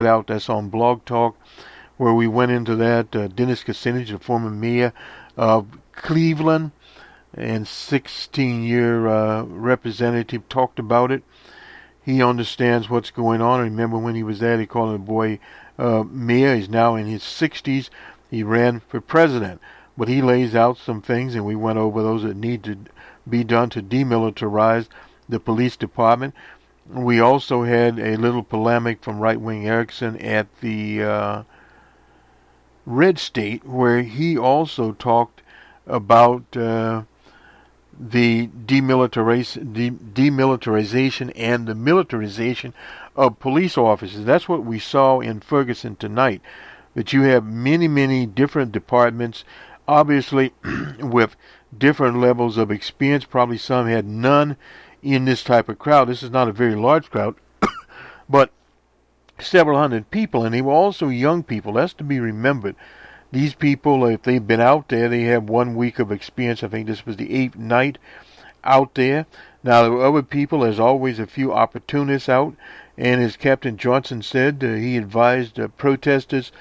about. That's on Blog Talk, where we went into that. Dennis Kucinich, the former mayor of Cleveland and 16-year representative, talked about it. He understands what's going on. Remember when he was there, they called him a boy mayor. He's now in his 60s. He ran for president. But he lays out some things, and we went over those that need to be done to demilitarize the police department. We also had a little polemic from right-wing Erickson at the Red State, where he also talked about the demilitarization and the militarization of police officers. That's what we saw in Ferguson tonight, that you have many, many different departments, obviously with different levels of experience. Probably some had none in this type of crowd. This is not a very large crowd, but several hundred people, and they were also young people. That's to be remembered. These people, if they've been out there, they have 1 week of experience. I think this was the 8th night out there. Now, there were other people. There's always a few opportunists out, and as Captain Johnson said, he advised protesters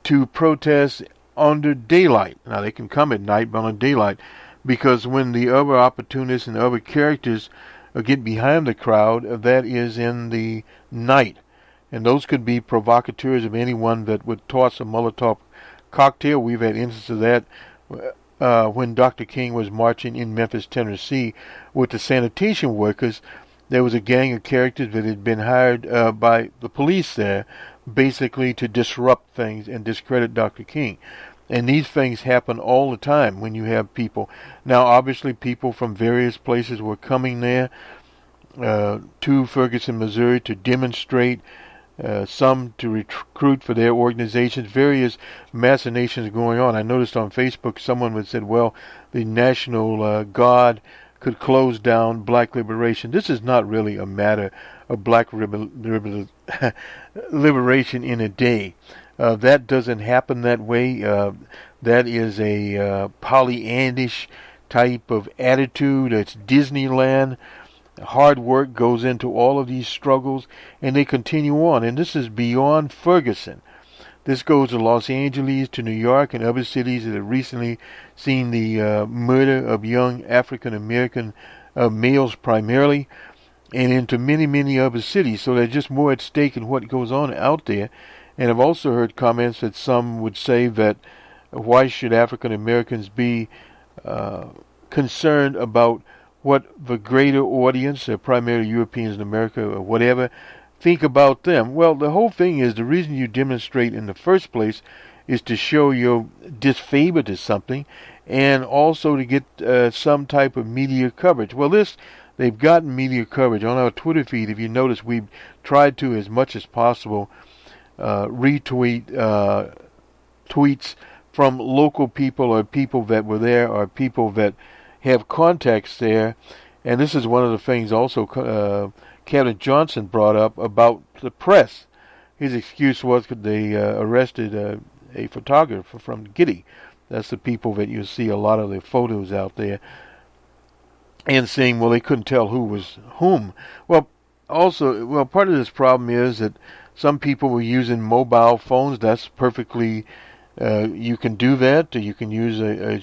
to protest under daylight. Now, they can come at night, but on daylight, because when the other opportunists and the other characters get behind the crowd, that is in the night. And those could be provocateurs of anyone that would toss a Molotov cocktail. We've had instances of that when Dr. King was marching in Memphis, Tennessee, with the sanitation workers. There was a gang of characters that had been hired by the police there, basically to disrupt things and discredit Dr. King. And these things happen all the time when you have people. Now, obviously, people from various places were coming there to Ferguson, Missouri, to demonstrate, some to recruit for their organizations, various machinations going on. I noticed on Facebook someone had said, well, the National Guard could close down black liberation. This is not really a matter of black liberation in a day. That doesn't happen that way. That is a Pollyannish type of attitude. It's Disneyland. Hard work goes into all of these struggles, and they continue on. And this is beyond Ferguson. This goes to Los Angeles, to New York, and other cities that have recently seen the murder of young African-American males primarily, and into many, many other cities. So there's just more at stake in what goes on out there. And I've also heard comments that some would say that why should African Americans be concerned about what the greater audience, primarily Europeans in America or whatever, think about them. Well, the whole thing is the reason you demonstrate in the first place is to show your disfavor to something, and also to get some type of media coverage. Well, they've gotten media coverage. On our Twitter feed, if you notice, we've tried to, as much as possible, retweet tweets from local people or people that were there or people that have contacts there. And this is one of the things also Captain Johnson brought up about the press. His excuse was that they arrested a photographer from Getty. That's the people that you see a lot of the photos out there. And saying, well, they couldn't tell who was whom. Well, part of this problem is that some people were using mobile phones. That's perfectly, you can do that. You can use a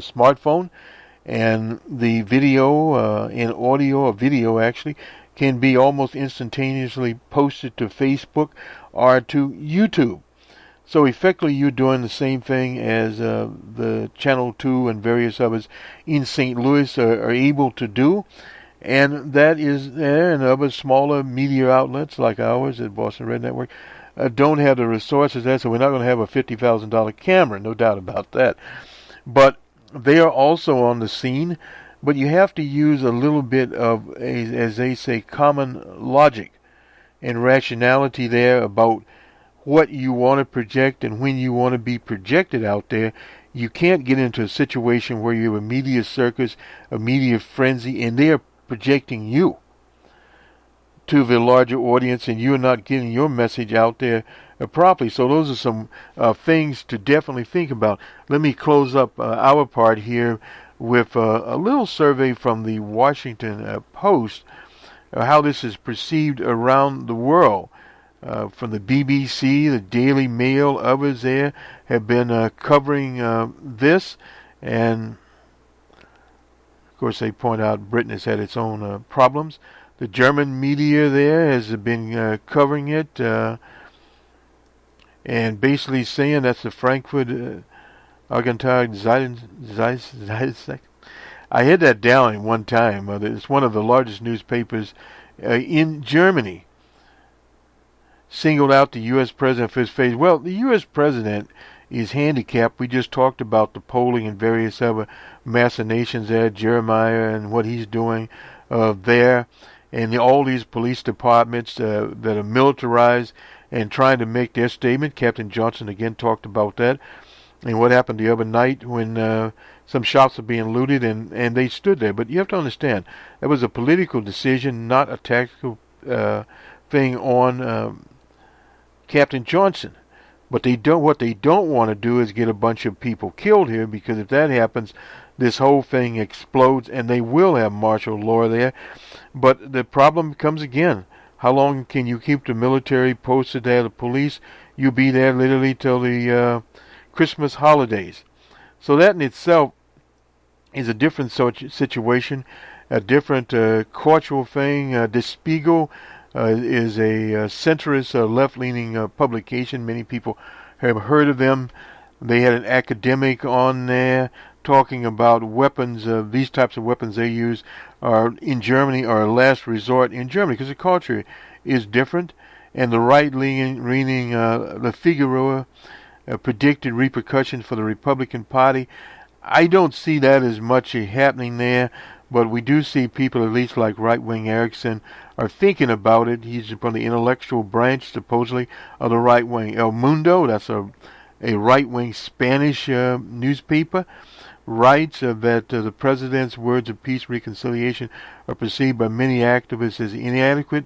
smartphone. And the video and audio, or video actually, can be almost instantaneously posted to Facebook or to YouTube. So effectively you're doing the same thing as the Channel 2 and various others in St. Louis are able to do. And that is there, and other smaller media outlets like ours at Boston Red Network don't have the resources there, so we're not going to have a $50,000 camera, no doubt about that. But they are also on the scene, but you have to use a little bit of, as they say, common logic and rationality there about what you want to project and when you want to be projected out there. You can't get into a situation where you have a media circus, a media frenzy, and they are projecting you to the larger audience, and you're not getting your message out there properly. So those are some things to definitely think about. Let me close up our part here with a little survey from the Washington Post, how this is perceived around the world. from the BBC, the Daily Mail, others there have been covering this. And, of course, they point out Britain has had its own problems. The German media there has been covering it and basically saying that's the Frankfurt Argentine Zeitung. I had that down in one time. It's one of the largest newspapers in Germany. Singled out the U.S. president for his faith. Well, the U.S. president is handicapped. We just talked about the polling and various other machinations there, Jeremiah and what he's doing there, and all these police departments that are militarized and trying to make their statement. Captain Johnson again talked about that. And what happened the other night when some shops were being looted and they stood there. But you have to understand, that was a political decision, not a tactical thing on Captain Johnson. But what they don't want to do is get a bunch of people killed here, because if that happens, this whole thing explodes and they will have martial law there. But the problem comes again. How long can you keep the military posted there, the police? You'll be there literally till the Christmas holidays. So that in itself is a different situation, a different cultural thing. Der Spiegel is a centrist, left-leaning publication. Many people have heard of them. They had an academic on there talking about weapons. These types of weapons they use are in Germany are a last resort in Germany because the culture is different. And the right-leaning Le Figaro predicted repercussions for the Republican Party. I don't see that as much happening there, but we do see people, at least like right-wing Erickson, are thinking about it. He's from the intellectual branch, supposedly, of the right wing. El Mundo, that's a right-wing Spanish newspaper, writes that the president's words of peace and reconciliation are perceived by many activists as inadequate,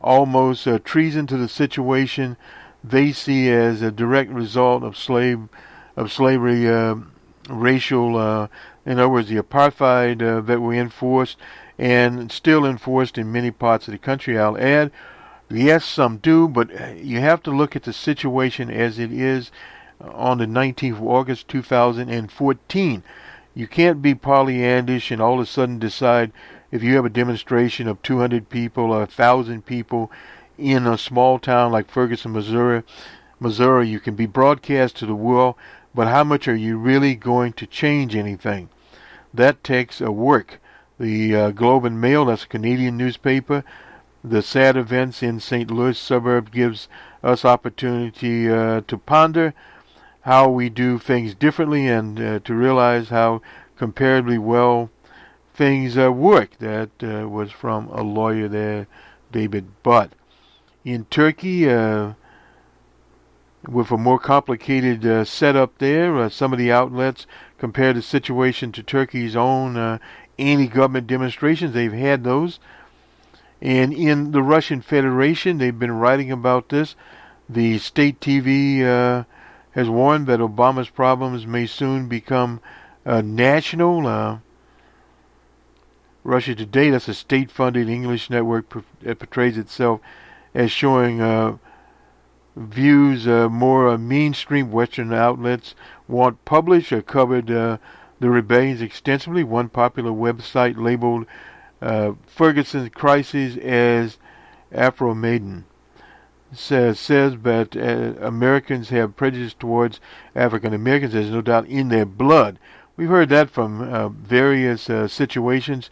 almost treason to the situation they see as a direct result of slavery, racial, in other words, the apartheid that we enforced and still enforced in many parts of the country. I'll add, yes, some do, but you have to look at the situation as it is on the 19th of August 2014. You can't be Pollyannish and all of a sudden decide if you have a demonstration of 200 people or 1,000 people in a small town like Ferguson, Missouri, you can be broadcast to the world, but how much are you really going to change anything? That takes work. The Globe and Mail, that's a Canadian newspaper, the sad events in St. Louis suburb gives us opportunity to ponder how we do things differently and to realize how comparatively well things work. That was from a lawyer there, David Butt. In Turkey, with a more complicated setup there, some of the outlets compare the situation to Turkey's own anti-government demonstrations. They've had those. And in the Russian Federation, they've been writing about this. The state TV has warned that Obama's problems may soon become national. Russia Today, that's a state-funded English network that portrays itself as showing views more mainstream Western outlets want published or covered the rebellions extensively. One popular website labeled Ferguson's crisis as Afro-Maiden. Says that Americans have prejudice towards African Americans. There's no doubt in their blood. We've heard that from various situations.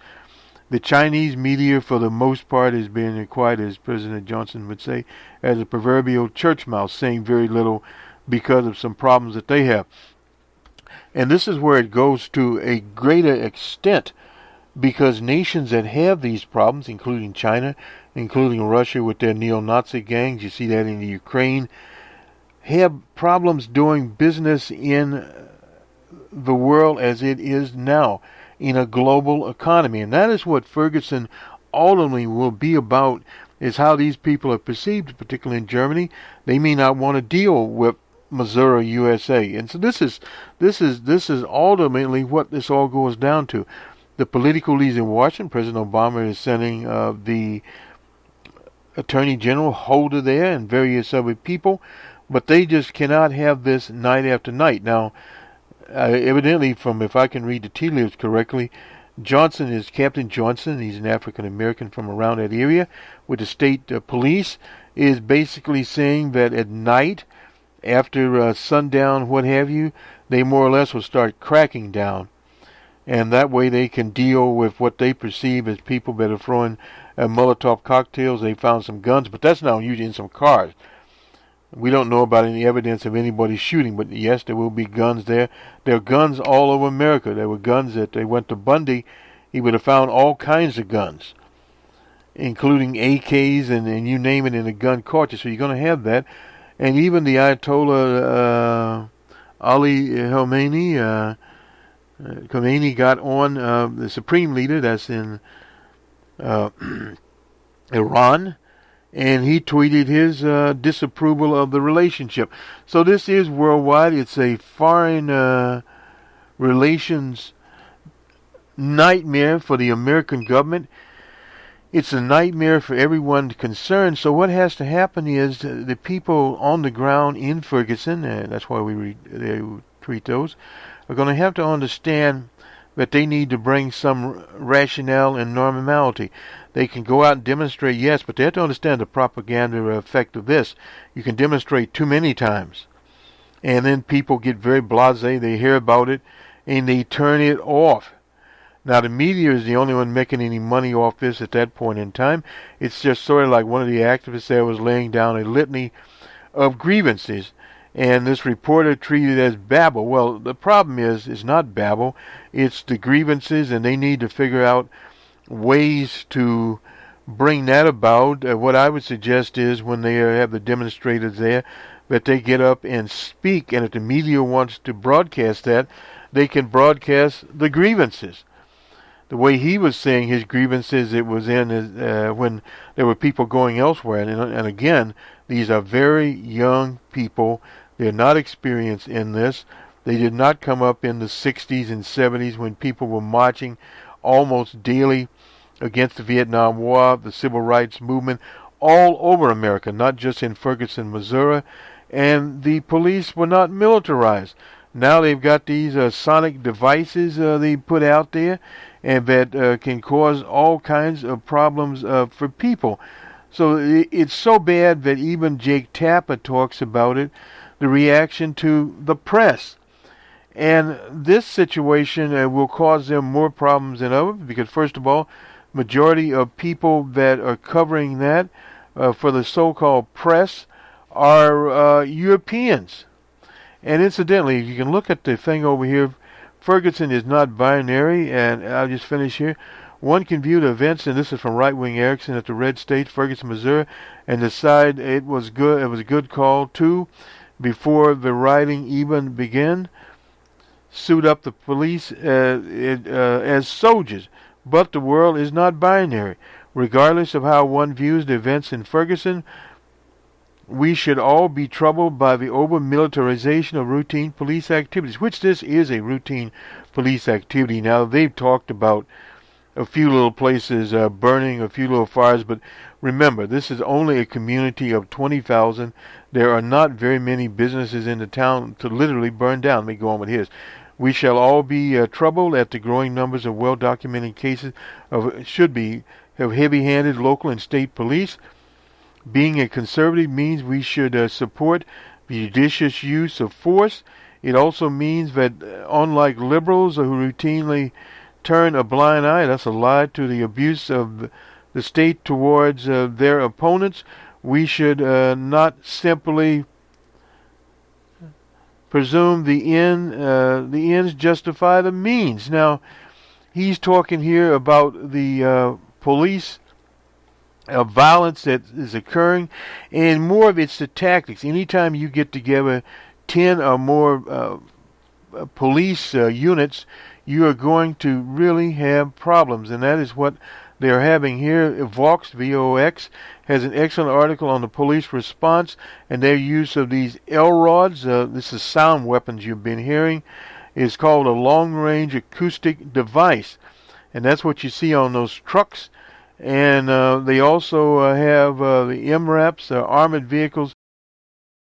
The Chinese media, for the most part, has been quiet, as President Johnson would say, as a proverbial church mouse, saying very little because of some problems that they have. And this is where it goes to a greater extent, because nations that have these problems, including China, including Russia with their neo-Nazi gangs, you see that in the Ukraine, have problems doing business in the world as it is now, in a global economy. And that is what Ferguson ultimately will be about, is how these people are perceived, particularly in Germany. They may not want to deal with Missouri, USA. And so this is ultimately what this all goes down to. The political leaders in Washington, President Obama is sending the Attorney General Holder there and various other people, but they just cannot have this night after night. Now, evidently, from if I can read the tea leaves correctly, Johnson is Captain Johnson. He's an African American from around that area with the state police, is basically saying that at night, after sundown, what have you, they more or less will start cracking down. And that way they can deal with what they perceive as people that are throwing Molotov cocktails. They found some guns, but that's now usually in some cars. We don't know about any evidence of anybody shooting, but yes, there will be guns there. There are guns all over America. There were guns that they went to Bundy. He would have found all kinds of guns, including AKs and you name it in a gun cartridge. So you're going to have that. And even the Ayatollah Ali Khomeini got on the supreme leader, that's in Iran, and he tweeted his disapproval of the relationship. So this is worldwide. It's a foreign relations nightmare for the American government. It's a nightmare for everyone concerned. So what has to happen is the people on the ground in Ferguson, that's why they treat those, are going to have to understand that they need to bring some rationale and normality. They can go out and demonstrate, yes, but they have to understand the propaganda effect of this. You can demonstrate too many times, and then people get very blasé. They hear about it, and they turn it off. Now, the media is the only one making any money off this at that point in time. It's just sort of like one of the activists there was laying down a litany of grievances, and this reporter treated it as babble. Well, the problem is, it's not babble. It's the grievances, and they need to figure out ways to bring that about. What I would suggest is when they have the demonstrators there, that they get up and speak, and if the media wants to broadcast that, they can broadcast the grievances. The way he was saying his grievances, it was in when there were people going elsewhere. And again, these are very young people. They're not experienced in this. They did not come up in the 60s and 70s when people were marching almost daily against the Vietnam War, the Civil Rights Movement, all over America, not just in Ferguson, Missouri. And the police were not militarized. Now they've got these sonic devices they put out there, and that can cause all kinds of problems for people. So it's so bad that even Jake Tapper talks about it, the reaction to the press. And this situation will cause them more problems than others, because first of all, majority of people that are covering that for the so-called press are Europeans. And incidentally, you can look at the thing over here. Ferguson is not binary, and I'll just finish here. One can view the events, and this is from Right Wing Erickson at the Red State, Ferguson, Missouri, and decide it was good. It was a good call. 2, before the rioting even began, suit up the police as soldiers. But the world is not binary. Regardless of how one views the events in Ferguson, we should all be troubled by the over-militarization of routine police activities, which this is a routine police activity. Now, they've talked about a few little places burning, a few little fires, but remember, this is only a community of 20,000. There are not very many businesses in the town to literally burn down. Let me go on with his. We shall all be troubled at the growing numbers of well-documented cases of heavy-handed local and state police. Being a conservative means we should support the judicious use of force. It also means that unlike liberals who routinely turn a blind eye, that's a lie, to the abuse of the state towards their opponents, we should not simply presume the ends justify the means. Now, he's talking here about the police violence that is occurring, and more of it's the tactics. Anytime you get together 10 or more police units, you are going to really have problems, and that is what they are having here. Vox, V-O-X, has an excellent article on the police response and their use of these L-rods. This is sound weapons you've been hearing. It's called a long-range acoustic device, and that's what you see on those trucks. And they also have the MRAPs, armored vehicles